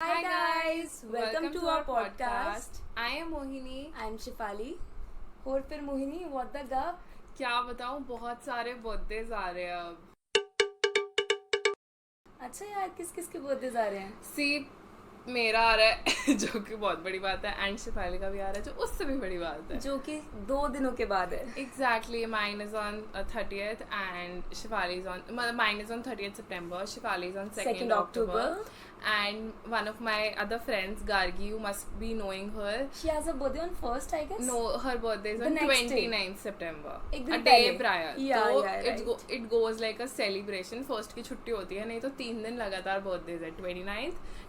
Hi guys, welcome to our podcast. I am Mohini. I'm Shifali. और फिर Mohini what the gap? क्या बताऊँ, बहुत सारे बर्थडेज आ रहे हैं अब. अच्छा यार, किस किस के बर्थडेज आ रहे हैं? सी मेरा आ रहा है जो कि बहुत बड़ी बात है, एंड शिफाली का भी आ रहा है जो उससे भी बड़ी बात है, जो कि 2 दिनों के बाद है. Exactly. Mine is on 30th and Shifali is on, mine is on 30th September, Shifali is on 2nd October. And one of my other friends, Gargi, you must be knowing her. She has a birthday on 1st, I guess. No, her birthday is The on next day. 29th September. एक दिन A day पहले. prior. Yeah, तो yeah, right. it goes like a celebration. First की छुट्टी होती है, नहीं तो 3 दिन लगातार birthdays है.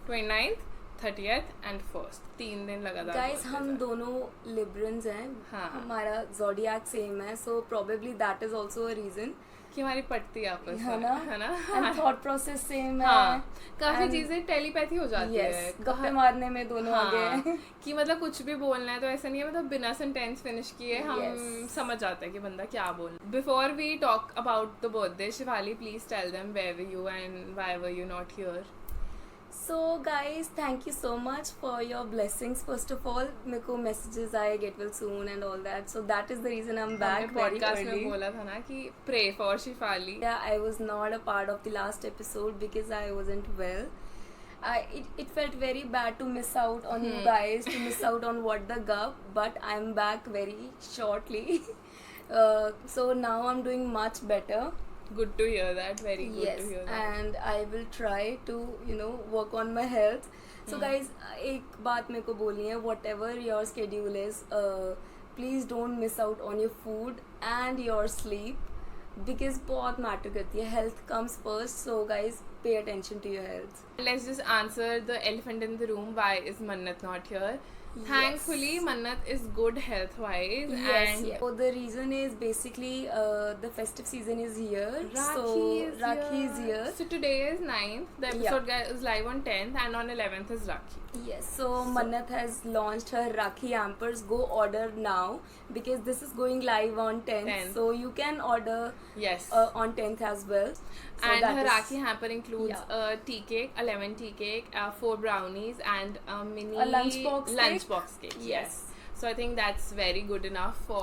29th, 30th and 1st. 3 दिन लगातार. Guys, हम दोनों Librans हैं. हाँ. हमारा zodiac same है, so probably that is also a reason. कि हमारी पटती आपस है में, है ना? And thought process same है. हाँ, काफी And- चीजें टेलीपैथी हो जाती Yes, है. गप्पे मारने में दोनों आगे हैं. कि मतलब कुछ भी बोलना है तो ऐसा नहीं है, मतलब बिना सेंटेंस फिनिश किए हम Yes. समझ जाते हैं कि बंदा क्या बोल. Before we talk about the birthday, Shivali please tell them where were you and why were you not here. So guys, thank you so much for your blessings. First of all, मेरे को messages आए get well soon and all that. So that is the reason I'm back हमने very podcast early. में बोला था ना कि pray for Shifali. Yeah, I was not a part of the last episode because I wasn't well. It felt very bad to miss out on you guys, to miss out on what the gup, but I'm back very shortly. So now I'm doing much better. Good to hear that, very good Yes, to hear that. and I will try to work on my health. So guys, एक बात मेरे को बोलनी है, whatever your schedule is, please don't miss out on your food and your sleep because बहुत matter करती है. Health comes first, so guys pay attention to your health. Let's just answer the elephant in the room. Why is Mannat not here? Thankfully, Mannat is good health wise, and So the reason is basically the festive season is here. Rakhi is here. So today is 9th. The episode is live on 10th, and on 11th is Rakhi. Yes, so Mannat has launched her Rakhi hampers. Go order now because this is going live on 10th. So you can order Yes. on 10th as well. So And that her is- Rakhi hamper includes a tea cake, a lemon tea cake, 4 brownies, and a mini A lunchbox cake. Yes. So I think that's very good enough for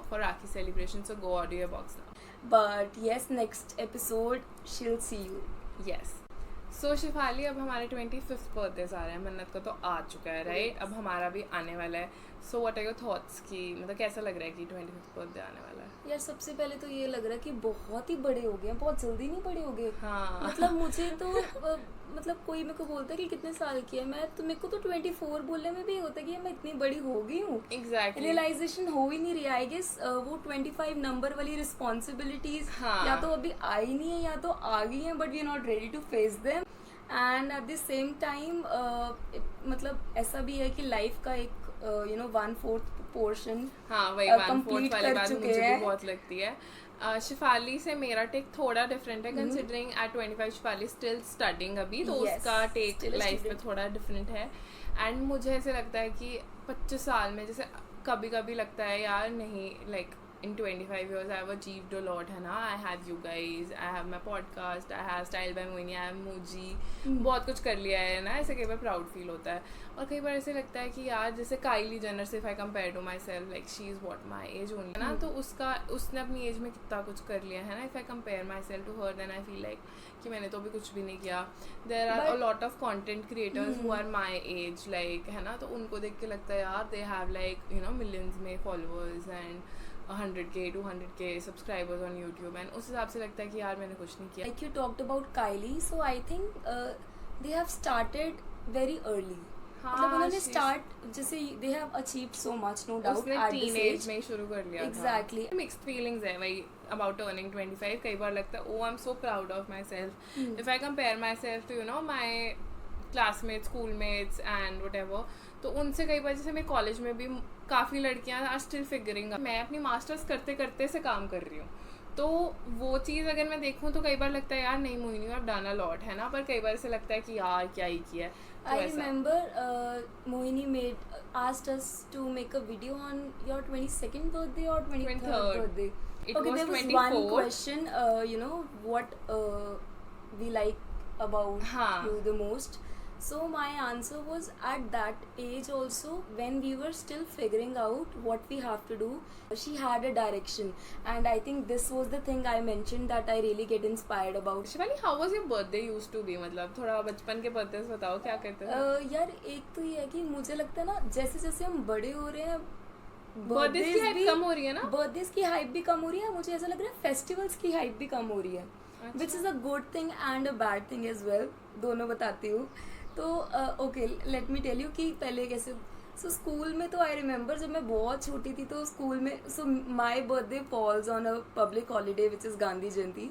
for Rakhi celebration. So go order your box now. But yes, next episode she'll see you. Yes. सो शिफाली, अब हमारे 25th birthdays आ रहे हैं. मन्नत का तो आ चुका है, right? अब हमारा भी आने वाला है. So what are your thoughts कि मतलब कैसा लग रहा है कि 25th बर्थडे आने वाला है? यार सबसे पहले तो ये लग रहा है कि बहुत ही बड़े हो गए, बहुत जल्दी नहीं बड़े हो गए. हाँ. मतलब मुझे तो मतलब कोई मेरे को बोलता है कि कितने साल की है मैं, तो मेरे को तो 24 बोलने में भी होता है कि मैं इतनी बड़ी हो गई हूँ. एग्जैक्टली. रियलाइजेशन हो ही नहीं रही. आई गेस वो 25 नंबर वाली रिस्पॉन्सिबिलिटीज हाँ. या तो अभी आई नहीं है या तो आ गई हैं, but we are not ready to face them. And at the same time मतलब ऐसा भी है कि लाइफ का एक 1/4 पोर्शन हाँ, वही complete 1/4 वाली कर बात चुके मुझे भी हैं. बहुत लगती है. शिफाली से मेरा टेक थोड़ा डिफरेंट है, considering at 25 Shifali still studying अभी, तो Yes, उसका टेक still a लाइफ में student. थोड़ा डिफरेंट है. एंड मुझे ऐसे लगता है कि 25 साल में जैसे कभी कभी लगता है यार नहीं, like in 25 years I have achieved a lot, है ना? I have you guys, I have my podcast, I have Style by Moini, I have Muji, बहुत कुछ कर लिया है ना. ऐसे कई बार प्राउड फील होता है, और कई बार ऐसे लगता है कि यार जैसे काइली जेनर से, if I compare to myself, like she is what my age only, है ना? तो उसने अपनी एज में कितना कुछ कर लिया है ना. If I compare myself to her, then I feel like कि मैंने तो अभी कुछ भी नहीं किया. There are a lot of content creators who are my age, like, है ना? तो उनको देख के लगता है यार दे हैव लाइक मिलियंस में followers and 100K 200K subscribers on YouTube, and उस हिसाब से लगता है कि यार मैंने कुछ नहीं किया. like you talked about Kylie, so I think they have started very early. मतलब उन्होंने स्टार्ट जैसे they have achieved so much, no doubt, उसने at this टीनेज age. में ही शुरू कर लिया. Exactly. मिक्स्ड फीलिंग्स है वही अबाउट टर्निंग 25. कई बार लगता है oh I am so proud of myself. If I compare myself to my classmates, schoolmates and whatever, तो उनसे कई बार जैसे मेरे कॉलेज में भी काफ़ी लड़कियां आर स्टिल फिगरिंग. मैं अपनी मास्टर्स करते करते से काम कर रही हूँ, तो वो चीज़ अगर मैं देखूँ तो कई बार लगता है यार नहीं Mohini I have done a lot, है ना? पर कई बार ऐसे लगता है कि यार क्या ही किया है. I remember Mohini asked us to make a video on your 22nd birthday or 23rd birthday. It okay, was there was 24. one question, what we like about हाँ. you the most. So my answer was at that age also, when we were still figuring out what we have to do, she had a direction, and I think this was the thing I mentioned that I really get inspired about. Shivali, how was your birthday used to be? मतलब थोड़ा बचपन के birthdays बताओ, क्या करते थे? यार एक तो ये है कि मुझे लगता है ना, जैसे जैसे हम बड़े हो रहे हैं बर्थडेज की हाइप कम हो रही है ना? बर्थडेज की हाइप भी कम हो रही है, मुझे ऐसा लग रहा है फेस्टिवल्स की हाइप भी कम हो रही है, which is a good thing and a bad thing as well, दोनों बताती हूँ. तो okay, let me tell you कि पहले कैसे. सो स्कूल में तो आई रिमेंबर जब मैं बहुत छोटी थी तो स्कूल में, so my birthday falls on a public holiday which is Gandhi Jayanti.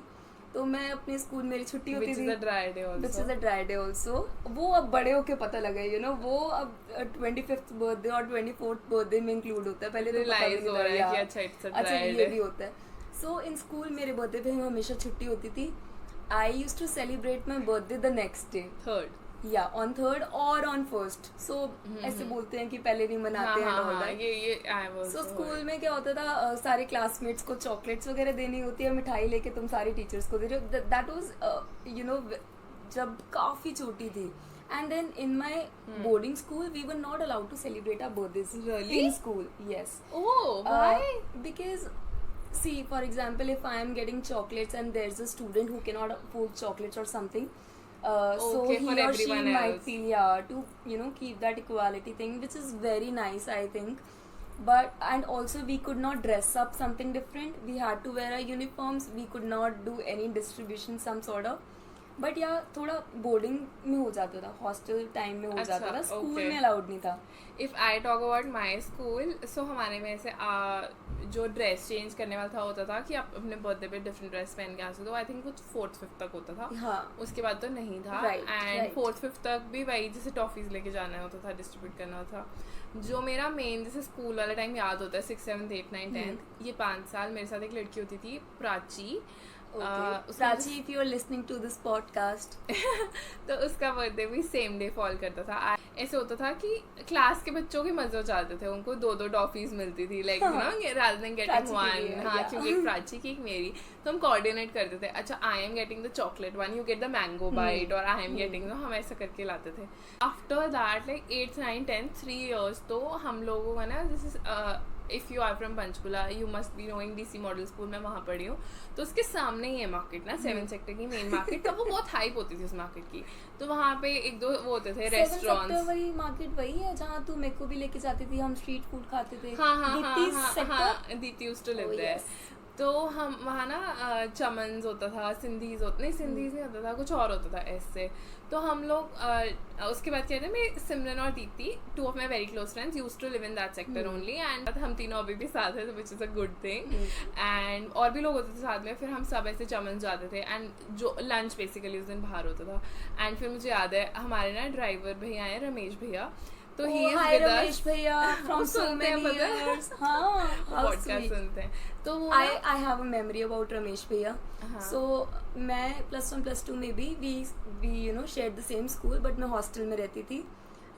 तो मैं अपने स्कूल, मेरी छुट्टी होती थी, which is a dry day also. वो अब बड़े होके पता लगा, यू नो, वो अब 25th बर्थडे और 24th बर्थडे में इंक्लूड होता है. पहले तो अच्छा ये भी होता है. सो इन स्कूल मेरे बर्थडे पे हमेशा छुट्टी होती थी. I used to celebrate my birthday the next day, या ऑन 3rd और ऑन 1st. सो ऐसे बोलते हैं कि पहले नहीं मनाते हैं ऑल दैट. सो स्कूल में क्या होता था, सारे क्लासमेट्स को चॉकलेट्स वगैरह देनी होती है, मिठाई लेके तुम सारी टीचर्स को दे रहे हो. दैट वाज यू नो जब काफ़ी छोटी थी. And then in my boarding school we were not allowed to celebrate our birthdays in school. Yes. Because see, for example, if I am getting chocolates and there's a student who cannot afford chocolates or something, so he or she might feel, to, you know, keep that equality thing, which is very nice, I think. But and also we could not dress up something different, we had to wear our uniforms, we could not do any distribution some sort of. But या थोड़ा boarding में हो जाता था, hostel time में हो जाता था, स्कूल में अलाउड नहीं था. If I talk about my school, so हमारे में ऐसे जो ड्रेस चेंज करने वाला था होता था कि आप अपने बर्थडे पे डिफरेंट ड्रेस पहन के आ सकते हो. आई थिंक कुछ 4th 5th तक होता था. हाँ. उसके बाद तो नहीं था. एंड 4th 5th तक भी वही जैसे टॉफीज लेके जाना होता था, डिस्ट्रीब्यूट करना था. जो मेरा मेन जैसे स्कूल वाला टाइम याद होता है 6th 7th 8th 9th 10th, ये 5 साल मेरे साथ एक लड़की होती थी, Prachi. Prachi, if you are listening to this podcast, तो उसका बर्थडे भी सेम डे फॉल करता था. ऐसे होता था कि क्लास के बच्चों के मजे हो जाते थे, उनको 2 टॉफीज मिलती थी, like you know, rather than getting one. हाँ, क्योंकि एक प्राची की एक मेरी, तो हम कोऑर्डिनेट करते थे. अच्छा, I am getting the chocolate one, you get the mango bite, और आई एम गेटिंग, हम ऐसा करके लाते थे. After that like 8th 9th 10th 3 years तो हम लोगों का ना, जैसे if you are from Panchkula you must be knowing DC model school, मैं वहाँ पढ़ी हूँ. तो उसके सामने ही है मार्केट ना, 7 सेक्टर की मेन मार्केट. तब वो बहुत हाइप होती थी उस मार्केट की. तो वहाँ पे 1-2 वो होते थे रेस्टोरेंट्स. वही मार्केट वही है जहाँ तू मेरे को भी लेके जाती थी, हम स्ट्रीट फूड खाते थे. हाँ, Deepti used to live there. तो हम वहाँ ना चमन्स होता था, सिंधीज नहीं होता था, कुछ और होता था ऐसे. तो हम लोग उसके बाद क्या थे, मैं सिमरन और Deepti, 2 of my very close friends used to live in that sector only, and हम तीनों अभी भी साथ हैं, which is a good thing. And और भी लोग होते थे साथ में. फिर हम सब ऐसे चमन जाते थे, एंड जो लंच बेसिकली उस दिन बाहर होता था. एंड फिर मुझे याद है हमारे ना ड्राइवर भैया हैं, रमेश भैया. तो he is with us. Ramesh भैया फ्रॉम सो मेनी इयर्स. हां, पॉडकास्ट सुनते हैं. तो वो I have a memory about Ramesh भैया. सो मैं +1 +2 में भी we you know share the same school, but मैं हॉस्टल में रहती थी.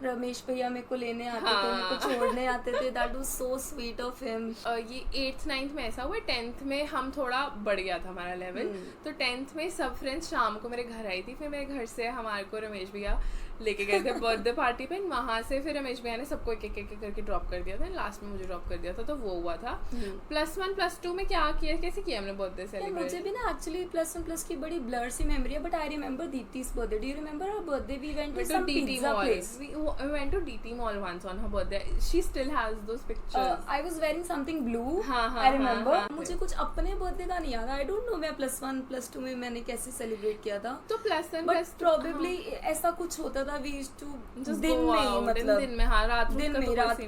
रमेश भैया मेरे को लेने आते थे, मेरे को छोड़ने आते थे. That was so sweet of him. ये 8th 9th में ऐसा हुआ. 10th में हम थोड़ा बढ़ गया था हमारा लेवल. तो 10th में सब फ्रेंड्स शाम को मेरे घर आई थी. फिर मेरे घर से हमारे को रमेश भैया लेके गए थे बर्थडे पार्टी पे. वहाँ से फिर रमेश भैया ने सबको एक करके ड्रॉप कर दिया था. लास्ट में मुझे ड्रॉप कर दिया था. तो वो हुआ था. +1 +2 में क्या किया, कैसे किया हमने बर्थडे सेलिब्रेट? मुझे भी ना एक्चुअली +1 +2 की बड़ी ब्लर सी मेमोरी है, बट आई रिमेंबर दीप्ति's birthday. Do you remember her birthday? We went to some pizza place. We went to DT Mall once on her birthday. She still has those pictures. I was wearing something blue. I remember. मुझे कुछ अपने birthday का नहीं याद. I don't know मैं +1 +2 में मैंने कैसे सेलिब्रेट किया था. तो +1 but probably ऐसा कुछ होता था. We used to दिन में, मतलब दिन में, हाँ, रात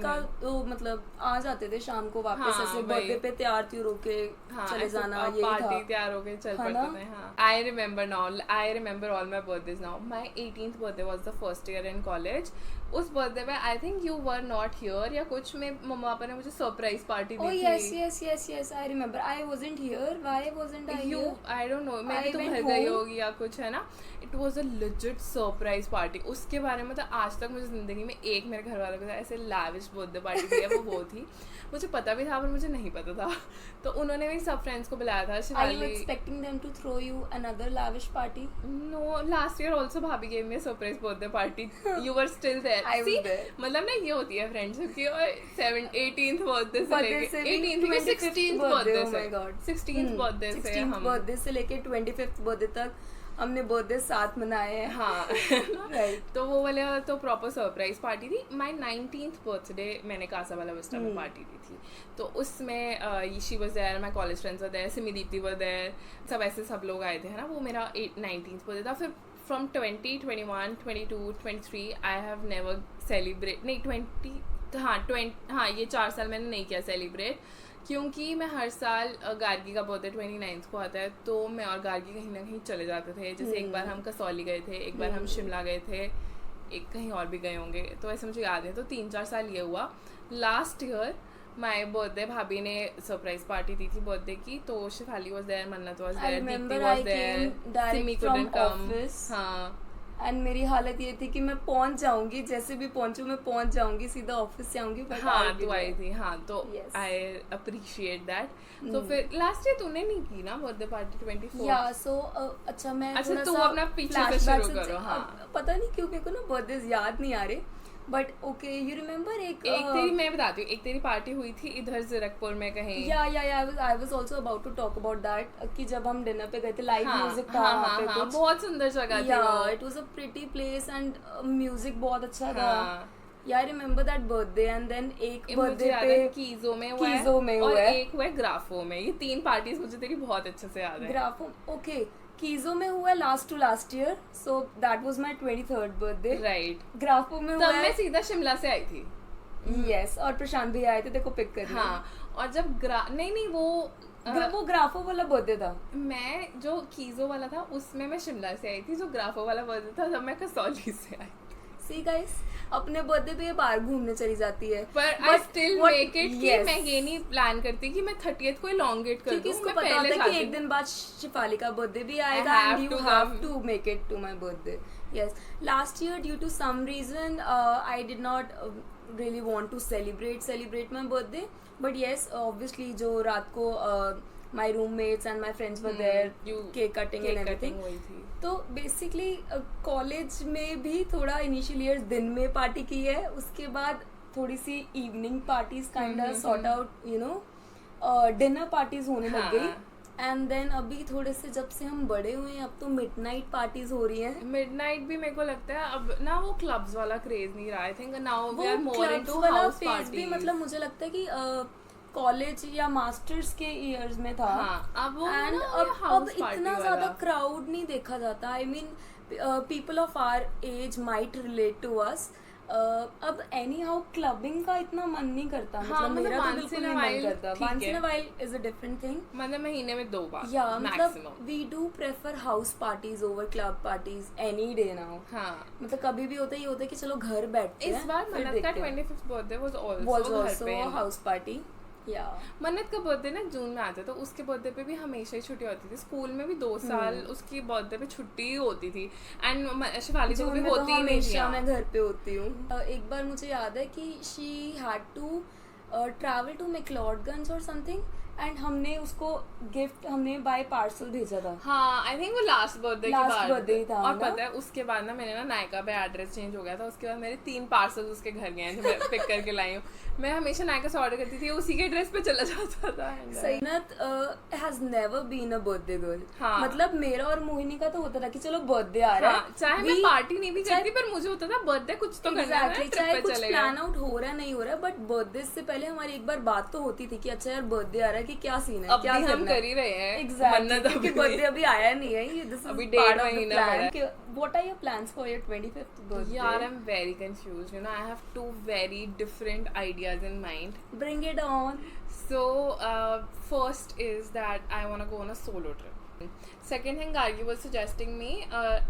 का तो मतलब आ जाते थे शाम को वापस. ऐसे बर्थडे पे तैयार त्योर होके चले जाना, ये पार्टी तैयार होके चल पड़ते थे. हाँ, I remember all my birthdays now. My 18th birthday was the first year in college. उस बर्थडे में I think you were not here या कुछ में मम्मा पापा ने मुझे सरप्राइज पार्टी दी थी. yes I remember. I wasn't here. Why wasn't I here? I don't know, मैं तुम घर गई होगी या कुछ, है ना. It was a legit surprise party. उसके बारे में तो आज तक मुझे ज़िंदगी में एक मेरे घर वालों के साथ ऐसे लाविश बर्थडे पार्टी की है, वो थी। मुझे पता भी था पर मुझे नहीं पता था, तो उन्होंने मेरी सब फ्रेंड्स को बुलाया था। Are you expecting them to throw you another lavish party? No, last year also भाभी gave me a surprise birthday party. You were still there. I was there. मतलब ना ये होती है फ्रेंडशिप की, और 18th बर्थडे से लेके 18th 16th बर्थडे से 16th बर्थडे से 16th बर्थडे से लेके 25th बर्थडे तक हमने बर्थडे साथ मनाए हैं। हाँ राइट। तो वो वाले तो प्रॉपर सरप्राइज पार्टी थी। माई 19th बर्थडे मैंने कासा वाला विस्टा में पार्टी दी थी, तो उसमें she was there, my college friends were there, Simi Deepti were there, सब ऐसे सब लोग आए थे, है ना। वो मेरा 19th बर्थडे था। फिर from 20, 21, 22, 23 I have never celebrate, नहीं 20 ये 4 साल मैंने नहीं किया सेलिब्रेट, क्योंकि मैं हर साल गार्गी का बर्थडे 29 को आता है, तो मैं और गार्गी कहीं ना कहीं चले जाते थे। जैसे एक बार हम कसौली गए थे, एक बार हम शिमला गए थे, एक कहीं और भी गए होंगे, तो ऐसे मुझे याद है। तो 3-4 साल ये हुआ। लास्ट ईयर माई बर्थडे भाभी ने सरप्राइज पार्टी दी थी बर्थडे की, तो Shifali was there, Mannat was there, Deepti was there, Simi couldn't come. हाँ, एंड मेरी हालत ये थी कि मैं पहुंच जाऊंगी, जैसे भी पहुंचूं मैं पहुंच जाऊंगी, सीधा ऑफिस से आऊंगी। हाँ, तू आई थी। हाँ, तो आई अप्रिशिएट दैट। तो फिर लास्ट ईयर तूने नहीं की ना बर्थडे पार्टी 24? या सो अच्छा, मैं अच्छा तू अपना पीछे से शुरू करो। हाँ, पता नहीं क्यों मेरे को ना बर्थडे याद नहीं आ रहे, बट ओके यू रिमेम्बर एक तेरी मैं बताती हूँ, एक तेरी पार्टी हुई थी इधर जीरकपुर में कहीं। Yeah I was also about to talk about that कि जब हम डिनर पे गए थे, लाइव म्यूजिक था वहाँ पे कुछ, बहुत सुंदर जगह थी वो। It was a pretty place and music बहुत अच्छा था। Yeah I remember that birthday. And then एक बर्थडे पे कीजो में हुआ है, एक हुआ ग्राफो में। ये 3 पार्टीज मुझे तेरी बहुत अच्छे से याद है। ग्राफो ओके, कीजो में हुआ last year, so that was my 23rd birthday. Right. ग्राफो में हुआ, मैं सीधा शिमला से आई थी। यस, और प्रशांत भी आए थे देखो पिक करने। हाँ, और जब नहीं वो ग्राफो वाला बर्थडे था। मैं जो कीजो वाला था उसमें मैं शिमला से आई थी, जो ग्राफो वाला बर्थडे था तब मैं कसौली से आई। सी गाइस, अपने बर्थडे पे ये बाहर घूमने चली जाती है, पर आई स्टिल मेक इट कि मैं ये नहीं प्लान करती कि मैं 30th को elongate कर दूं, क्योंकि इसको पता होता है कि एक दिन बाद शिफाली का बर्थडे भी आएगा and you have to make it to my birthday. Yes, last year due to some reason I did not really want to celebrate my birthday, but yes, obviously जो रात को my roommates and my friends were there, cake cutting and everything. तो basically college में भी थोड़ा initial years दिन में party की है, उसके बाद थोड़ी सी evening parties kind sort out, you know dinner parties होने लग गई। एंड देन अभी थोड़े से जब से हम बड़े हुए हैं, अब तो मिडनाइट पार्टीज हो रही हैं। मिडनाइट भी मेरे को लगता है अब ना वो क्लब्स वाला क्रेज नहीं रहा। I think now we are more into house parties. मतलब मुझे लगता है कि कॉलेज या मास्टर्स के ईयर्स में था। अब वो एंड अब इतना ज्यादा क्राउड नहीं देखा जाता। I mean people of our age might relate to us. अब एनी हाउ क्लबिंग का इतना मन नहीं करता। मतलब मेरा तो बिल्कुल नहीं मन करता। Once in a while is a different thing. मतलब महीने में 2 बार या मतलब we do prefer house parties over club parties any day now. मतलब कभी भी होता है कि चलो घर बैठते हैं। इस बार मन्नत का 25th birthday was also house party. मन्नत का बर्थडे ना जून में आता, तो उसके बर्थडे पे भी हमेशा ही छुट्टी होती थी। स्कूल में भी 2 साल उसकी बर्थडे पे छुट्टी ही होती थी। एंड शिफाली तो भी होती ही नहीं थी। मैं घर पे होती हूँ। एक बार मुझे याद है कि she had to travel to McLeodganj और समथिंग, एंड हमने उसको गिफ्ट हमने बाय पार्सल भेजा था। हाँ, आई थिंक वो लास्ट बर्थडे था। और पता है उसके बाद ना मैंने ना नायका पे एड्रेस चेंज हो गया था, उसके बाद मेरे 3 पार्सल उसके घर गए हैं जो मैं पिक करके लाई हूँ। मैं हमेशा नायका से ऑर्डर करती थी, उसी के एड्रेस पे चला जाता था। सैनत has never been a birthday girl. मतलब मेरा और मोहिनी का तो होता था कि चलो बर्थडे आ रहा है, चाहे मैं पार्टी नहीं भी करती, पर मुझे होता था बर्थडे कुछ तो करना है, चाहे कुछ प्लान आउट हो रहा है नहीं हो रहा है, बट बर्थडे से पहले हमारी एक बार बात तो होती थी कि अच्छा यार बर्थडे आ रहा है कि क्या सीन है, क्या हम कर ही रहे हैं। एग्जैक्टली, बर्थडे अभी आया नहीं है, ये दिस इज अभी 1.5 महीना है। What are your plans for your 25th birthday? Yeah, I'm very confused. You know, I have 2 very different ideas in mind. Bring it on. So, first is that I want to go on a solo trip. Second thing, Gargi was suggesting me,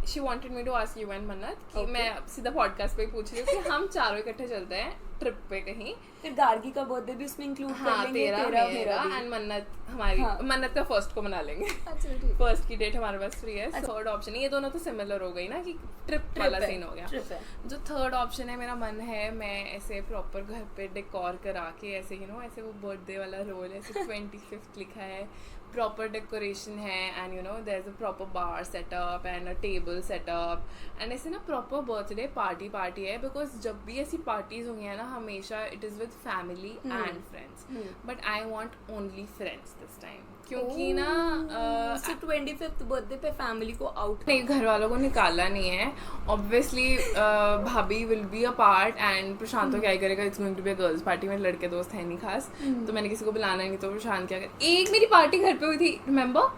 she wanted me to ask you and Mannat कि Okay. मैं सीधा podcast पे ही पूछ रही हूँ कि हम चारों इकट्ठे चलते हैं ट्रिप पे कहीं. फिर गार्गी का बर्थडे भी उसमें इंक्लूड कर हाँ, लेंगे, तेरा मेरा मेरा भी. एंड मन्नत हमारी. हाँ. मन्नत का फर्स्ट को मना लेंगे. अच्छा ठीक. फर्स्ट की डेट हमारे पास फ्री है. अच्छा. थर्ड ऑप्शन ये दोनों तो सिमिलर हो गई ना कि ट्रिप वाला सीन हो गया. ट्रिप है. जो थर्ड ऑप्शन है, मेरा मन है मैं ऐसे प्रॉपर घर पे डेकोर करा के ऐसे ऐसे वो बर्थडे वाला रोल ऐसे 25th लिखा है, प्रॉपर डेकोरेशन है and there is a proper bar setup and a table setup and ऐसे ना प्रॉपर बर्थडे पार्टी है. बिकॉज जब भी ऐसी पार्टीज होंगी है ना हमेशा it is with family and friends, but I want only friends this time क्योंकि ना so 25th बर्थडे पे फैमिली को आउट नहीं, घर वालों को निकाला नहीं है. ऑब्वियसली भाभी will be a part and प्रशांत तो क्या ही करेगा. It's going to be a girls party. मेरे लड़के दोस्त हैं नहीं खास, तो मैंने किसी को बुलाना नहीं. तो प्रशांत क्या कर, एक मेरी पार्टी घर पे हुई थी रिमेम्बर,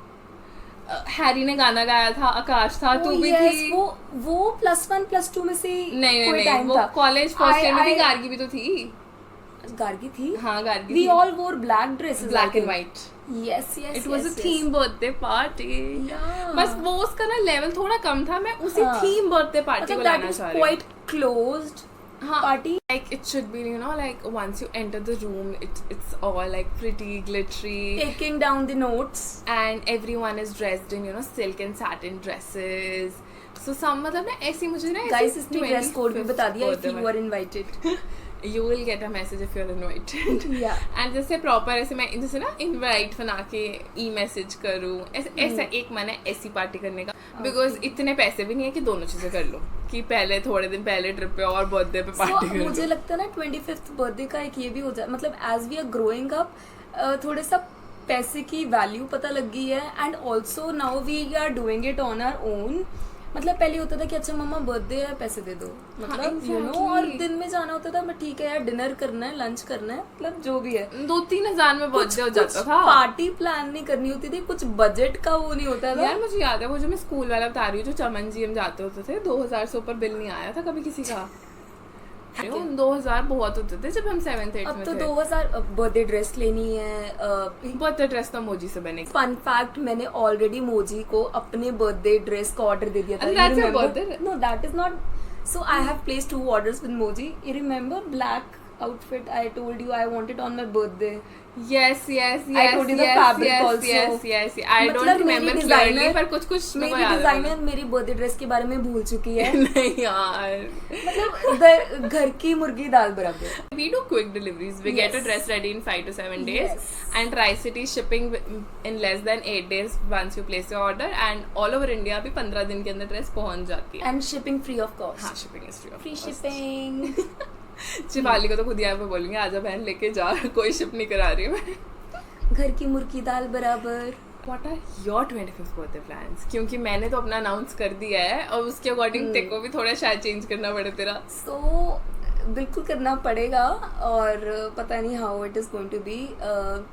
हैरी ने गाना गाया था, आकाश था, तू भी थी. वो +1 +2 में से नहीं वो कॉलेज फर्स्ट ईयर में थी. गार्गी भी तो थी. गार्गी थी. हाँ Gargi. We all wore black dresses. Black and white. Yes. It was a theme birthday party. Yeah. बस वो उसका ना लेवल थोड़ा कम था. मैं उसी थीम बर्थडे पार्टी को लाना चाह रही हूँ. Quite closed party. Like it should be, like once you enter the room, it's all like pretty glittery. Taking down the notes. And everyone is dressed in silk and satin dresses. So some मतलब ना ऐसी मुझे ना Guys, इसने dress code भी बता दिया if you are invited. You will get a message if you're invited. Yeah. And जैसे proper ऐसे मैं जैसे ना invite बना के e-message करूँ. ऐसा एक मन है ऐसी पार्टी करने का. Because इतने पैसे भी नहीं है कि दोनों चीजें कर लो कि पहले थोड़े दिन पहले ट्रिप पे और बर्थडे पे पार्टी कर लो. मुझे लगता है ना 25th बर्थडे का एक ये भी हो जाए, मतलब as we are growing up थोड़े सा पैसे की वैल्यू पता लग गई है. And also now we are doing it on our own. मतलब पहले होता था कि अच्छा मम्मा बर्थडे है पैसे दे दो, मतलब और दिन में जाना होता था. मैं ठीक है यार डिनर करना है, लंच करना है, मतलब जो भी है 2-3 हज़ार में बर्थडे हो जाता था. पार्टी प्लान नहीं करनी होती थी, कुछ बजट का वो नहीं होता था. यार मुझे याद है वो जो मैं स्कूल वाला बता रही हूँ, जो चमन जी हम जाते होते थे, 2000 से ऊपर बिल नहीं आया था कभी किसी का. 2000 बहुत होते थे जब हम 7th 8th में थे. अब तो 2000 बर्थडे ड्रेस लेनी है. बर्थडे ड्रेस तो मोजी से बनेगी. फन फैक्ट, मैंने ऑलरेडी मोजी को अपने बर्थडे ड्रेस का ऑर्डर दे दिया था. That's your birthday? No, that is not. So I have placed 2 orders with Moji. You remember black outfit I told you I wanted on my birthday? Yes. I told you the fabric also. Yes. I don't remember clearly, पर कुछ मेरी designer मेरी birthday dress के बारे में भूल चुकी है. नहीं यार, मतलब घर की मुर्गी दाल बराबर. We do quick deliveries. We get a dress ready in 5 to 7 days. And Tri-City shipping in less than 8 days once you place your order. And all over India भी 15 दिन के अंदर ड्रेस पहुंच जाती है. And shipping free of cost. हाँ, shipping is free of cost. Free shipping. Shivali को तो खुद यहाँ पे बोलेंगे आजा बहन लेके जा, कोई शिप नहीं करा रही मैं. घर की मुर्गी दाल बराबर. What are your 25th birthday plans? क्योंकि मैंने तो अपना अनाउंस कर दिया है और उसके अकॉर्डिंग तेरे को भी थोड़ा शायद चेंज करना पड़े तेरा. So बिल्कुल करना पड़ेगा और पता नहीं how it is going to be.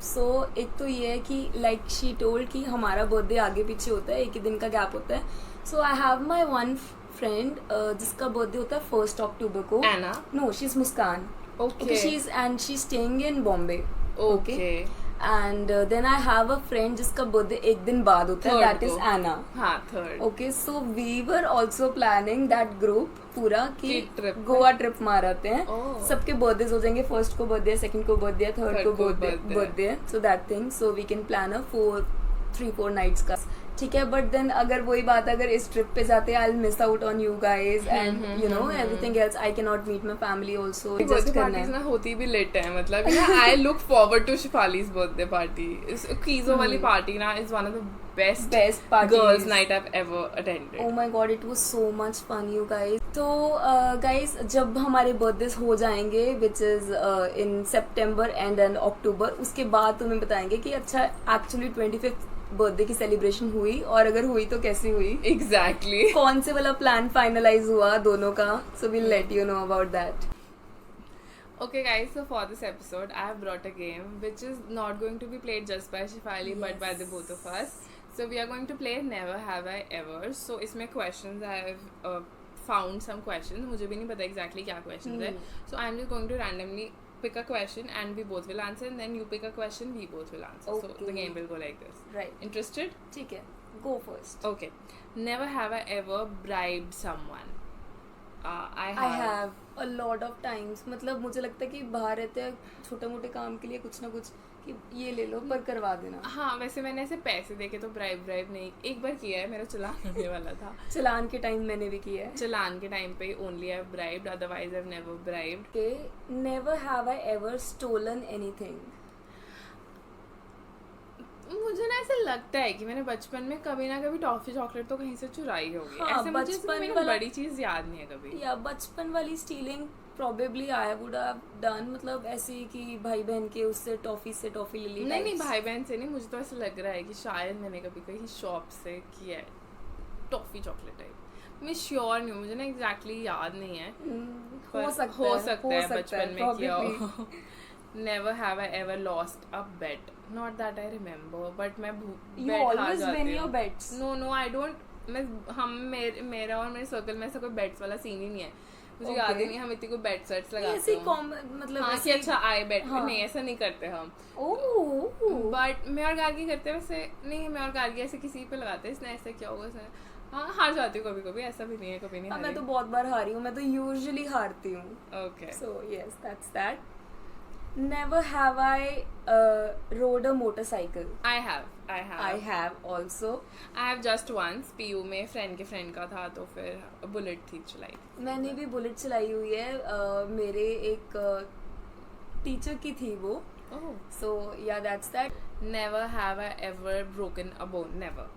So एक तो ये है कि लाइक शी टोल्ड कि हमारा बर्थडे आगे पीछे होता है, एक ही दिन का गैप होता है. So I have my one friend जिसका बर्थडे होता है 1 अक्टूबर को. Anna? No, she's Muskan. Okay. She's staying in Bombay. Okay. And then I have a friend जिसका बर्थडे एक दिन बाद होता है. That is Anna. हाँ, third. Okay, so we were also planning that group पूरा कि trip गोवा ट्रिप मारते हैं. Oh. सबके बर्थडेज हो जाएंगे. फर्स्ट को बर्थडे है, सेकंड को बर्थडे है, थर्ड को बर्थडे है. So that thing, so we can plan a 3-4 nights का. ठीक है, बट देन अगर वही बात अगर इस ट्रिप पे जाते हैं I will miss out on you guys and you know everything else. I can not meet my family also. Just करना है ना, होती भी लेट है. मतलब आई लुक फॉरवर्ड टू शिफालीज बर्थडे पार्टी. कीजो वाली पार्टी ना is one of the best girls night I've ever attended. Oh my god, it was so much fun you guys. तो guys जब हमारे birthdays हो जाएंगे which is in September and then October, उसके बाद तुम्हें बताएंगे कि अच्छा actually 25th बर्थडे की सेलिब्रेशन हुई और अगर हुई तो कैसी हुई. Exactly. कौन से वाला प्लान फाइनलाइज हुआ दोनों का. So we'll let you know about that. Okay guys, so for this episode I have brought a game which is not going to be played just by Shifali but by the both of us. So we are going to play Never Have I Ever. So इसमें questions I have found some questions. मुझे भी नहीं पता exactly क्या questions है. So I'm just going to randomly pick a question and we both will answer and then you pick a question, we both will answer. Okay. So the game will go like this. Right. Interested? ठीक है. Go first. Okay. Never have I ever bribed someone. I I have a lot of times. मतलब मुझे लगता है कि बाहर रहते हैं छोटे मोटे काम के लिए कुछ ना कुछ कि ये ले लो पर करवा देना. हाँ, वैसे मैंने ऐसे पैसे देके तो ब्राइब नहीं, एक बार किया है, मेरा चालान होने वाला था. चलान के टाइम मैंने भी किया है. चालान के टाइम पे only I bribed, otherwise I never bribed. Okay, never have I ever stolen anything. मुझे ना ऐसा लगता है कि मैंने बचपन में कभी ना कभी टॉफी चॉकलेट तो कहीं से चुराई होगी. हाँ, ऐसे मुझे बचपन मेरी वाला- बड़ी चीज याद नहीं है कभी. या बचपन वाली stealing probably I would have done. मतलब ऐसे ही कि भाई बहन के उससे टॉफी ले ली. नहीं types. भाई बहन से नहीं, मुझे तो ऐसा लग रहा है कि शायद मैंने कभी कहीं शॉप से किया है टॉफी चॉकलेट टाइप. मैं श्योर नहीं हूँ, मुझे ना एग्जैक्टली याद नहीं है. हो पर सकता हो है, सकता है बचपन में किया probably. हो. Never have I ever lost a bet. Not that I remember, but मैं You bet हार always जाती win हूँ. your bets. No, I don't. मेरा और मेरे सर्कल में ऐसा कोई बेट्स वाला सीन ही नहीं है. मुझे Okay. याद ही नहीं हम इतनी कोई बेट सेट्स ये लगाते ऐसी हो. मतलब हाँ कि ऐसी- अच्छा आई बेट. हाँ. नहीं, ऐसा नहीं करते हम. ओह बट मैं और गार्गी करते हैं वैसे नहीं. मैं और गार्गी ऐसे किसी पे लगाते हैं, इसने ऐसा किया होगा इसने. हाँ, हार जाती हूँ कभी कभी, ऐसा भी नहीं है कभी नहीं मैं हारी. तो बहुत बार हारी हूँ. मैं तो यूजुअली हारती हूँ. Okay. So yes, that's that. Never have I rode a motorcycle. I have. I have also. I have just once. PU में फ्रेंड के फ्रेंड का था तो फिर बुलेट थी चलाई. मैंने भी बुलेट चलाई हुई है. मेरे एक टीचर की थी वो. Oh. So yeah, that's that. Never have I ever broken a bone. Never.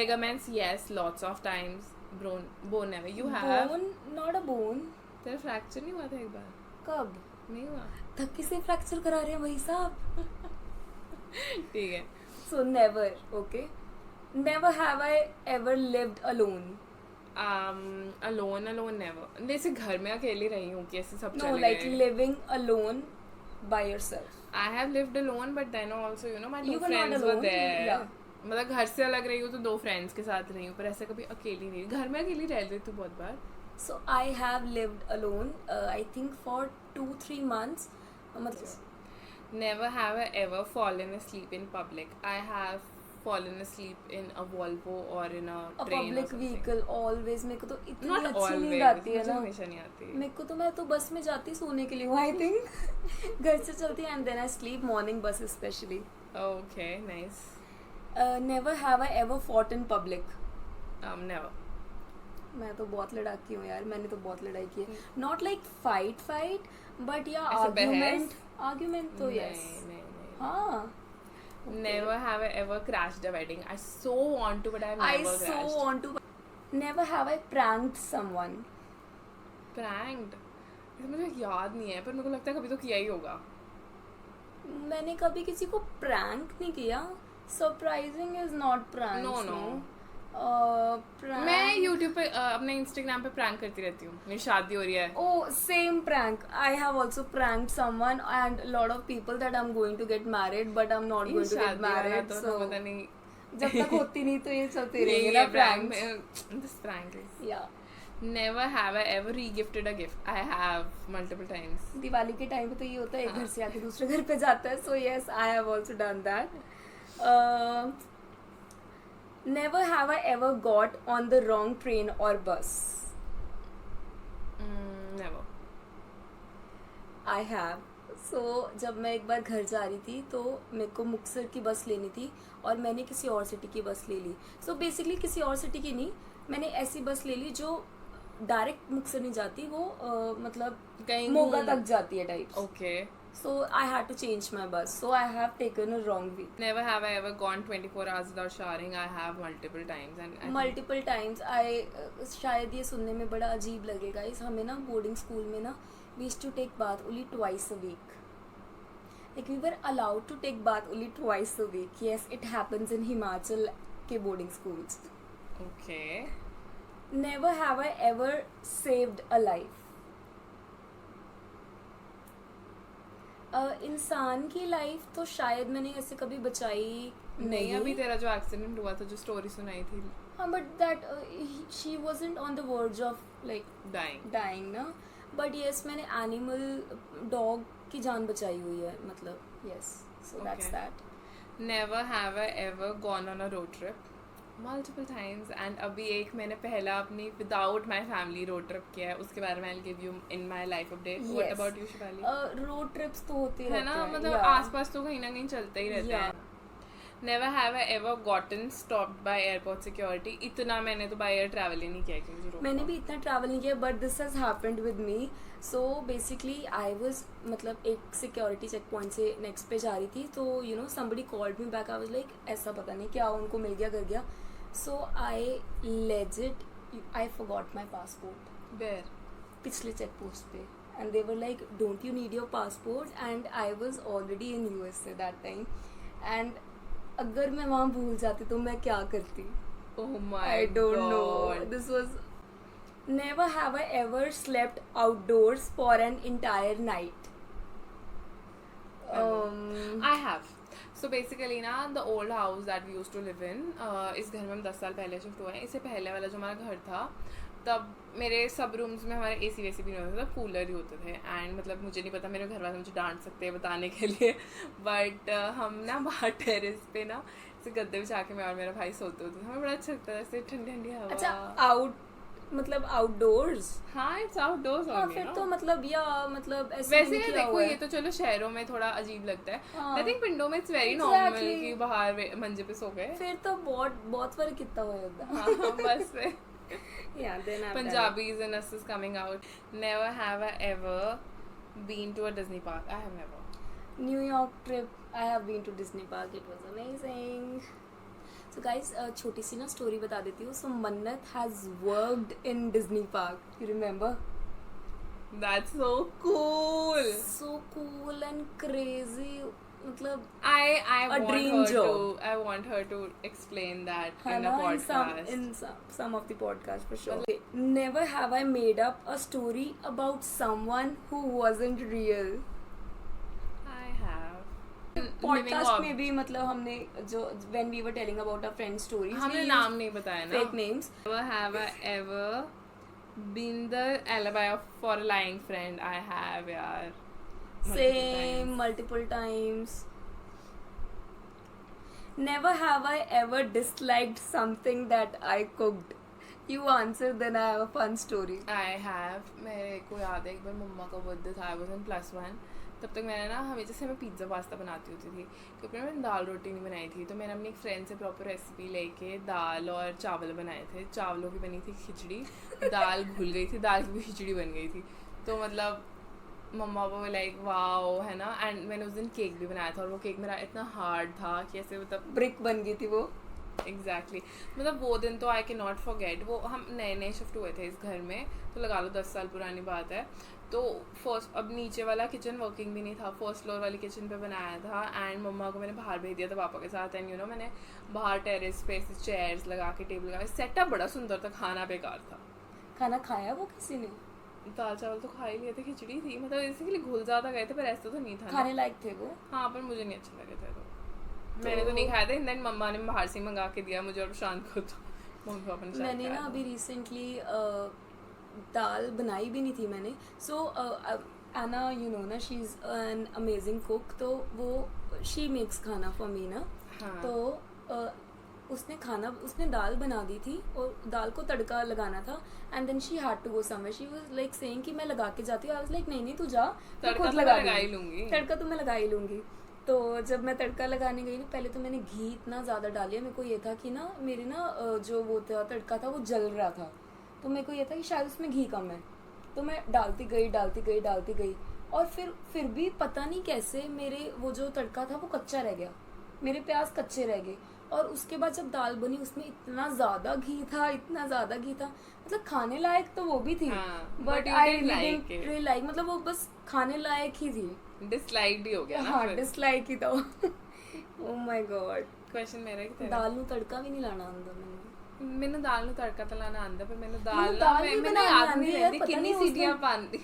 Ligaments, yes, lots of times. Bone never. You have. Bone, not a bone. तेरा फ्रैक्चर नहीं हुआ था एक बार? कब? नहीं हुआ. धक्के से फ्रैक्चर करा रहे हैं वही साहब. ठीक है. So never, okay. Never have I ever lived alone. Alone never. जैसे घर में अकेली रही हूँ कि ऐसे सब No, चले like गए. living alone by yourself. I have lived alone, but then also my You two were not friends were alone, there. yeah. मतलब घर से अलग रही हूँ तो 2 फ्रेंड्स के साथ रही हूँ, पर ऐसे कभी अकेली नहीं. घर में अकेली रह लेती हूँ बहुत बार. So I have lived alone. I think for 2-3 months. मतलब Never have I ever fallen asleep in public. I have fallen asleep in a Volvo or in a a train or public something. vehicle always. मेरे को तो इतनी Not अच्छी always. नींद आती है मुझे ना. हमेशा नहीं आती. मेरे को तो मैं तो बस में जाती सोने के लिए हूँ. I think घर से चलती and then I sleep. Morning bus especially. Okay, nice. Never have I ever fought in public. Never. मैं तो बहुत लड़ाकी हूँ यार. मैंने तो बहुत लड़ाई की है. Not like fight, but yeah, ऐसे argument तो yes. नहीं. हाँ. Never have I ever crashed a wedding. I so want to, but I have I never so crashed. want to. Never have I pranked someone. Pranked. इसे मुझे याद नहीं है, पर मेरे को लगता है कभी तो किया ही होगा. मैंने कभी किसी को prank नहीं किया. Surprising is not prank. No. Prank. मैं YouTube पे अपने Instagram पे प्रैंक करती रहती हूँ. मेरी शादी हो रही है. Oh, same prank. I have also pranked someone and a lot of people that I'm going to get married, but I'm not going to get married. तो So पता नहीं. जब तक होती नहीं तो ये चलते रहेंगे ये ना prank pranks. this prank is. Yeah. Never have I ever re-gifted a gift. I have multiple times. Diwali के टाइम पे तो ये होता है एक हाँ. घर से आके दूसरे घर पे जाता है. So yes, I have also done that. Never have I ever got on the wrong train or bus. Never. I have. So जब मैं एक बार घर जा रही थी तो मेरे को मुक्तसर की बस लेनी थी और मैंने किसी और सिटी की बस ले ली. So basically किसी और सिटी की नहीं, मैंने ऐसी बस ले ली जो डायरेक्ट मुक्तसर नहीं जाती. वो मतलब कहीं मोगा तक जाती है type. Okay. So I had to change my bus. So I have taken a wrong way. Never have I ever gone 24 hours without showering. I have multiple times. And I think- Multiple times. शायद ये सुनने में बड़ा अजीब लगेगा. इस हमें ना बोर्डिंग स्कूल में ना we used to take bath only twice a week. Like we were allowed to take bath only twice a week. Yes, it happens in Himachal के boarding schools. Okay. Never have I ever saved a life. इंसान की life तो शायद मैंने ऐसे कभी बचाई नहीं. अभी तेरा जो एक्सीडेंट हुआ था, जो स्टोरी सुनाई थी. हाँ, but that she wasn't on the verge of like Dying. ना. बट यस, मैंने एनिमल डॉग की जान बचाई हुई है. मतलब yes, so that's Okay. That. Never have I ever gone on a road trip. Multiple times. And अभी एक मैंने पहला अपनी without my family road trip किया है, उसके बारे में I'll give you in my life update. What about you, Shivali? Road trips तो होते है रहते ना, हैं, मतलब yeah. आसपास तो कहीं ना कहीं चलते ही रहते हैं. Never have I ever gotten stopped by airport security. इतना मैंने तो by air travel ही नहीं किया कि मुझे रोका. मैंने भी इतना ट्रैवल नहीं किया, but this has happened with me. So basically I was, मतलब एक सिक्योरिटी चेक पॉइंट से नेक्स्ट पे जा रही थी, तो you know somebody called me back. I was like ऐसा पता नहीं क्या उनको मिल गया, कर गया. So I legit I forgot my passport. Where? पिछले चेक पोस्ट पे. And they were like don't you need your passport, and I was already in USA that time. And अगर मैं वहाँ भूल जाती तो मैं क्या करती? Oh my I don't God. know. This was... Never have I ever slept outdoors for an entire night. I have. So basically ना, the old house that we used to live in, इस घर में हम 10 साल पहले shift हुए हैं. इससे पहले वाला जो हमारा घर था, तब मेरे सब रूम्स में हमारे AC वैसी भी नहीं होता था, कूलर ही होते थे. एंड मतलब मुझे नहीं पता, मेरे घर वाले मुझे डांट सकते हैं बताने के लिए, बट हम ना बाहर टेरेस पे ना ऐसे गद्दे बिछा के मैं और मेरा भाई सोते होते थे. हमें बड़ा अच्छा लगता था, ऐसे ठंडी ठंडी हवा. अच्छा, आउट मतलब आउटडोर्स. हाँ, इट्स आउटडोर्स. हाँ, फिर तो मतलब या मतलब ऐसे वैसे नहीं है, किया देखो हुआ ये है. तो चलो शहरों में थोड़ा अजीब लगता है. हाँ. आई थिंक पिंडों में इट्स वेरी Exactly. नॉर्मल कि बाहर मंजे पे सो गए. फिर तो बहुत बहुत फर्क कितना होगा. हाँ, बस फिर Yeah, then I've done it. Punjabis and us is coming out. Never have I ever been to a Disney park. I have never. New York trip, I have been to Disney Park. It was amazing. So guys, छोटी सी ना story बता देती हूँ. So Mannat has worked in Disney Park. You remember? That's so cool. So cool and crazy. मतलब I A want dream her job. to. I want her to explain that है in a ना, podcast. in some of the podcasts for sure. Okay. Never have I made up a story about someone who wasn't real. I have. Living podcast ob- में भी मतलब हमने जो when we were telling about our friend stories, हमने we नाम used नहीं बताया ना. fake names. Never have I ever been the alibi for a lying friend. I have, यार. Same, multiple times. Never have I ever disliked something that I cooked. You answer, then I have a fun story. I have. मेरे को याद है एक बार मम्मा का birthday था. I was in +1. तब तक मैंने ना हमेशा से मैं पिज़्ज़ा पास्ता बनाती होती थी, क्योंकि मैंने दाल रोटी नहीं बनाई थी. तो मैंने अपनी एक फ्रेंड से प्रॉपर रेसिपी लेके दाल और चावल बनाए थे. चावलों की बनी थी खिचड़ी, दाल घुल गई थी, दाल की भी खिचड़ी बन गई थी. तो मतलब मम्मा वो लाइक वाओ, है ना. एंड मैंने उस दिन केक भी बनाया था, और वो केक मेरा इतना हार्ड था कि ऐसे मतलब ब्रिक बन गई थी वो. एग्जैक्टली मतलब वो दिन तो आई कैन नॉट फॉरगेट. वो हम नए नए शिफ्ट हुए थे इस घर में, तो लगा लो 10 साल पुरानी बात है. तो फर्स्ट, अब नीचे वाला किचन वर्किंग भी नहीं था, फर्स्ट फ्लोर वाली किचन पे बनाया था. एंड मम्मा को मैंने बाहर भेज दिया था पापा के साथ. एंड यू नो मैंने बाहर टेरेस पे ऐसे चेयर्स लगा के, टेबल लगा के, सेटअप बड़ा सुंदर था, खाना बेकार था. खाना खाया वो किसी ने? दाल चावल तो खा ही लिए थे, खिचड़ी थी, मतलब बेसिकली घुल ज़्यादा गए थे, पर ऐसा तो नहीं था. खाने लायक थे वो? हाँ, पर मुझे नहीं अच्छे लगे थे. तो मैंने तो नहीं खाया था. देन मम्मा ने बाहर से मंगा के दिया मुझे और शान को. तो मम्मी पापा ने मैंने ना अभी रिसेंटली दाल बनाई भी नहीं थी मैंने. सो Anna, you know ना, she is an amazing cook. तो वो शी मेक्स खाना फॉर मी ना. हाँ. तो उसने दाल बना दी थी और दाल को तड़का लगाना था. And then she had to go somewhere. She was like saying कि मैं लगा के जाती हूँ. आई वाज लाइक नहीं तू जा, तड़का तो लगा ही लूँगी. तड़का तो मैं लगा ही लूँगी. तो जब मैं तड़का लगाने गई ना, पहले तो मैंने घी इतना ज़्यादा डालिया. मेरे को ये था कि ना मेरे ना जो वो था तड़का था वो जल रहा था. तो मेरे को ये था कि शायद उसमें घी कम है. तो मैं डालती गई और फिर भी पता नहीं कैसे मेरे वो जो तड़का था वो कच्चा रह गया. मेरे प्याज कच्चे रह गए. और उसके बाद जब दाल बनी उसमें इतना ज़्यादा घी था, मतलब खाने लायक तो वो भी थी, बट आई डिडंट लाइक. मतलब वो बस खाने लायक ही थी. डिसलाइक ही हो गया ना. हाँ, डिसलाइक ही था. Oh my God. क्वेश्चन मेरा ही था. दाल ਨੂੰ ਤੜਕਾ ਵੀ ਨਹੀਂ ਲਾਣਾ ਆਉਂਦਾ ਮੈਨੂੰ ਦਾਲ ਨੂੰ ਤੜਕਾ ਤਾਂ ਲਾਣਾ ਆਉਂਦਾ, ਪਰ ਮੈਨੂੰ ਦਾਲ ਮੈਨੂੰ ਯਾਦ ਨਹੀਂ ਰਹਿੰਦੀ ਕਿੰਨੀ ਸੀਟੀਆਂ ਪਾਉਂਦੀ,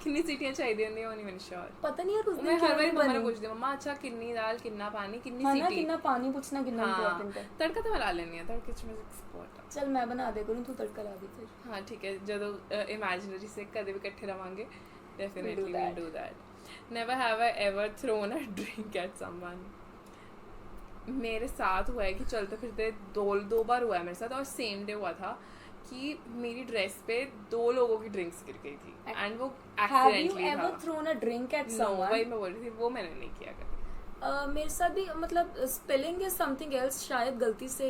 ਕਿੰਨੀ ਸੀਟੀਆਂ ਚਾਹੀਦੀਆਂ ਹੁੰਦੀਆਂ, ਉਹ ਨਹੀਂ ਮੈਨੂੰ ਸ਼ੋਰ ਪਤਾ ਨਹੀਂ ਯਾਰ. ਮੈਂ ਹਰ ਵਾਰੀ ਮੰਮਾ ਨੂੰ ਪੁੱਛਦੀ, ਮੰਮਾ ਅੱਛਾ ਕਿੰਨੀ ਦਾਲ, ਕਿੰਨਾ ਪਾਣੀ, ਕਿੰਨੀ ਸੀਟੀ, ਕਿੰਨਾ ਪਾਣੀ ਪੁੱਛਣਾ ਕਿੰਨਾ ਇੰਪੋਰਟੈਂਟ ਹੈ. ਤੜਕਾ ਤਾਂ ਮੈਂ ਲਾ ਲੈਂਦੀ ਹਾਂ, ਤੜਕੇ 'ਚ ਮੈਂ ਐਕਸਪਰਟ ਹਾਂ. ਚਲ ਮੈਂ ਬਣਾ ਦੇ ਕਰੂੰ, ਤੂੰ ਤੜਕਾ ਲਾ ਦੇ ਫਿਰ. ਹਾਂ ਠੀਕ ਹੈ, ਜਦੋਂ ਇਮੈਜਿਨਰੀ ਸੇ ਕਦੇ ਵੀ ਇਕੱਠੇ ਰਵਾਂਗੇ, definitely we'll do that. Never have I ever thrown a drink at someone. मेरे साथ हुआ है कि चलते फिरते दो बार हुआ है मेरे साथ, और सेम डे हुआ था कि मेरी ड्रेस पे 2 लोगों की ड्रिंक्स गिर गई थी, एंड वो एक्सीडेंटली था। Have you ever thrown a drink at No, someone? वही मैं बोल रही थी, वो मैंने नहीं किया कभी। मेरे साथ भी मतलब स्पेलिंग इज समथिंग एल्स, शायद गलती से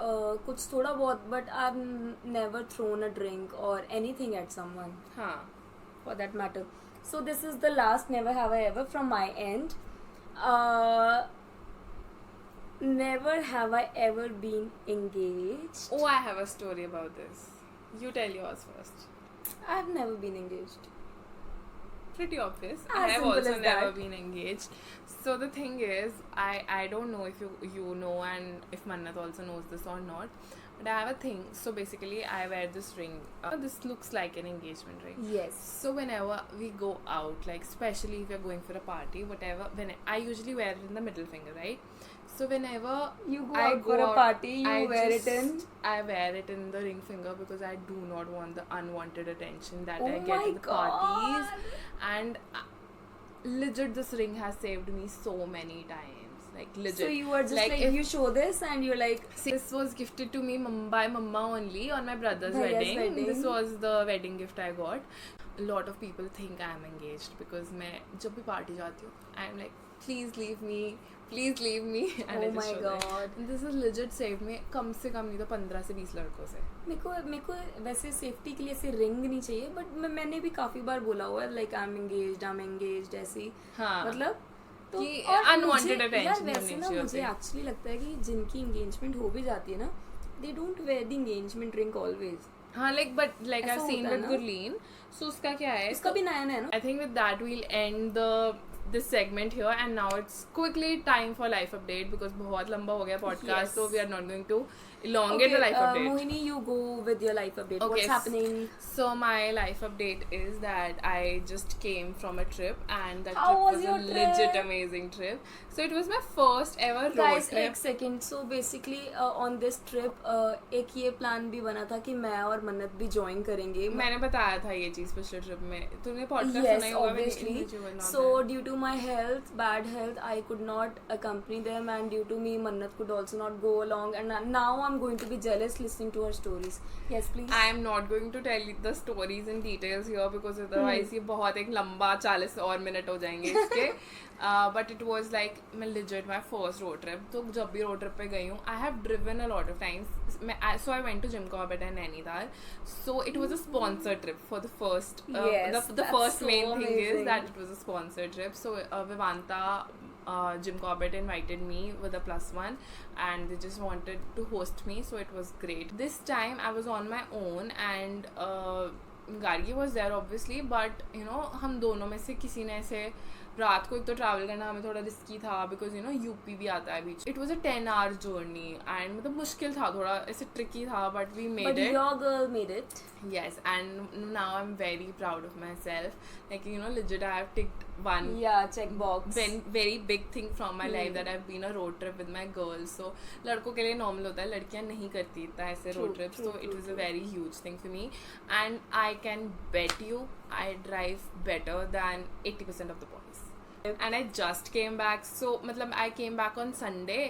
कुछ थोड़ा बहुत, but I have never thrown a drink और एनीथिंग एट समवन हाँ, for that matter. So this is the last never have I ever from my end. Never have I ever been engaged. Oh, I have a story about this. You tell yours first. I've never been engaged. Pretty obvious. As I have simple also as never that. been engaged. So the thing is, I don't know if you know, and if Mannat also knows this or not, but I have a thing. So basically, I wear this ring. This looks like an engagement ring. Yes. So whenever we go out, like especially if we're going for a party, whatever, I usually wear it in the middle finger, right? So whenever You go I out go for a out, party, you I wear it in. I wear it in the ring finger because I do not want the unwanted attention that Oh I get my in the parties. God. And legit, this ring has saved me so many times. Like legit. So you are just like if you show this and you're like, See, this was gifted to me by Mama only on my brother's Bhaiya's wedding. This was the wedding gift I got. A lot of people think I am engaged because मैं जब भी party जाती हूँ, I am like, please leave me, and oh I just my show them. god. And this has legit saved me कम से कम नहीं तो 15 से 20 लड़कों से. मेरे को वैसे सेफ्टी के लिए ऐसे रिंग नहीं चाहिए, बट मैंने भी काफी बार बोला हुआ है लाइक आई एम एंगेज्ड ऐसी. हाँ. मतलब तो कि और unwanted मुझे- attention यार करनी वैसे ना चाहिए मुझे होती है. एक्चुअली लगता है कि जिनकी एंगेजमेंट हो भी जाती है ना, they don't wear the engagement ring always. हाँ, but ऐसा I've seen होता है with ना? Gurleen. So उसका क्या है? उसका भी नया नया है ना. I think with that we'll end this segment here, and now it's quickly time for life update because बहुत लंबा हो गया podcast, Yes. so we are not going to elongate the life update. Mohini, you go with your life update. Okay, What's happening? So my life update is that I just came from a trip, and that How trip was was your a legit trip? amazing trip. So it was my first ever road Guys, trip. एक second. So basically on this trip एक ये plan भी बना था कि मैं और मन्नत भी join करेंगे. मैंने बताया था ये चीज पिछले ट्रिप में. तुमने podcast Yes, सुना ही होगा. obviously. So due to my bad health, I could not accompany them, and due to me, Mannat could also not go along. And now I'm going to be jealous listening to her stories. Yes, please. I am not going to tell you the stories in details here because otherwise ये बहुत एक लंबा 40 और minute हो जाएंगे इसके. But it was like मैं legit my first road trip. तो जब भी road trip पे गई हूँ, I have driven a lot of times. So I went to Jim Corbett and Nainital. So it was a sponsored trip for the first. Yes, the that's first so main thing is amazing. that it was a sponsored trip. So Vivanta. Jim Corbett invited me with a +1 and they just wanted to host me, so it was great. This time I was on my own and Gargi was there obviously, but you know हम दोनों में से किसी ने ऐसे रात को एक तो ट्रैवल करना हमें थोड़ा रिस्की था बिकॉज यू नो यूपी भी आता है बीच. It was a 10-hour journey and मतलब मुश्किल था, थोड़ा ऐसे ट्रिकी था, but we made But it. your girl made it. Yes, and now I'm very proud of myself. Like, you know, legit I have ticked one Yeah, check box. very big thing from my life that I've been a road trip with my girls. So लड़कों के लिए normal होता है, लड़कियाँ नहीं करती इतना ऐसे True, road trips. true, So it true, was a true. very huge thing for me, and I can bet you I drive better than 80% of the boys. And I just came back. So मतलब I came back on Sunday.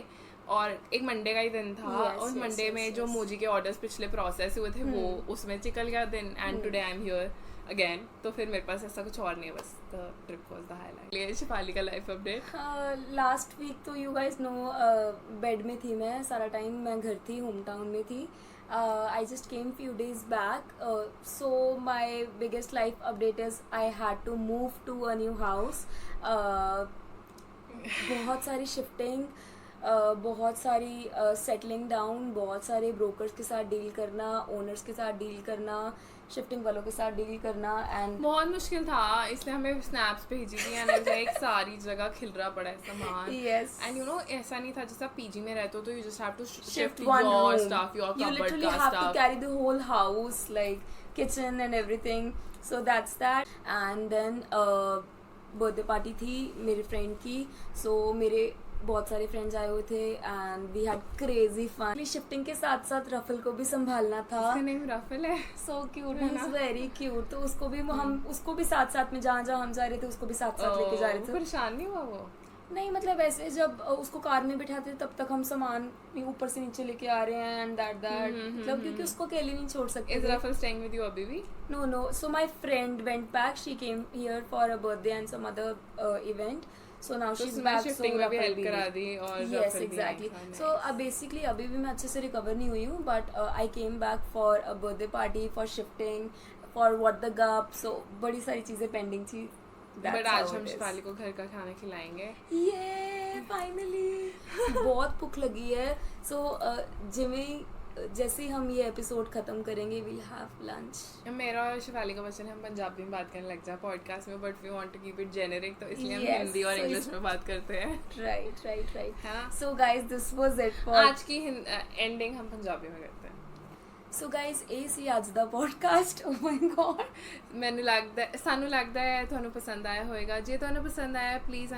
और एक Monday का ही दिन था. Yes, और yes, Monday yes, में जो yes. मोजी के ऑर्डर्स पिछले प्रोसेस हुए थे वो उसमें निकल गया दिन. And today I am here again. तो फिर मेरे पास ऐसा कुछ और नहीं है, बस the trip was the highlight. Shifali का लाइफ अपडेट. लास्ट वीक तो यू गाइज नो बेड में थी मैं सारा टाइम. मैं घर थी, होम टाउन में थी. I just came few days back. So my biggest life update is I had to move to a new house. बहुत सारी शिफ्टिंग, बहुत सारी सेटलिंग डाउन, बहुत सारे ब्रोकर्स के साथ डील करना, ओनर्स के साथ डील करना, शिफ्टिंग वालों के साथ डील करना. एंड बहुत मुश्किल था, इसलिए हमें स्नैप्स भेजी थी एंड लाइक सारी जगह खिलरा पड़ा है सामान. yes, एंड यू नो ऐसा नहीं था जैसे आप पीजी में रहते हो तो you just have to shift shift one your room. Stuff, your You cupboard literally का have to stuff. carry the whole house, like kitchen and everything. So that's that. And then birthday party थी मेरे friend की. सो मेरे बहुत सारे friends आए हुए थे and we had crazy fun. Shifting के साथ साथ रफल को भी संभालना था. उसका नेम राफेल है. So cute, he is very cute. तो उसको भी हम उसको भी साथ साथ में जहाँ जहाँ हम जा रहे थे उसको भी साथ साथ लेके जा रहे थे. परेशान नहीं हुआ वो? नहीं मतलब ऐसे जब उसको कार में बिठाते तब तक हम सामान ऊपर से नीचे लेके आ रहे हैं एंड दैट मतलब क्योंकि उसको अकेले नहीं छोड़ सकते. Is Rafal staying with you अभी भी? No. So my friend went back. She came here for a birthday and some other event. So now she's back. So shifting में भी help करा दी और yes, Rafal भी exactly. आया था. So basically अभी भी मैं अच्छे से recover नहीं हुई हूँ, but I came back for a birthday party, for shifting, for what the gap. So बड़ी सारी चीजें pending थी. बट आज हम शिफाली को घर का खाना खिलाएंगे. ये फाइनली बहुत भूख लगी है. सो जिमी जैसे ही हम ये एपिसोड खत्म करेंगे we'll have lunch. मेरा और शिफाली का वचन है हम पंजाबी में बात करने लग जाए पॉडकास्ट में, but we want to keep it generic, तो इसलिए हम हिंदी और इंग्लिश में बात करते हैं. राइट. हाँ. So guys this was it for आज की एंडिंग हम पंजाबी में करते हैं. सो गाइस ਇਹ ਸੀ ਅੱਜ ਦਾ ਪੋਡਕਾਸਟ. ਓ ਮਾਈ ਗॉड ਸਾਨੂੰ ਲੱਗਦਾ ਹੈ ਤੁਹਾਨੂੰ ਪਸੰਦ ਆਇਆ ਹੋਵੇਗਾ. ਜੇ ਤੁਹਾਨੂੰ ਪਸੰਦ ਆਇਆ ਪਲੀਜ਼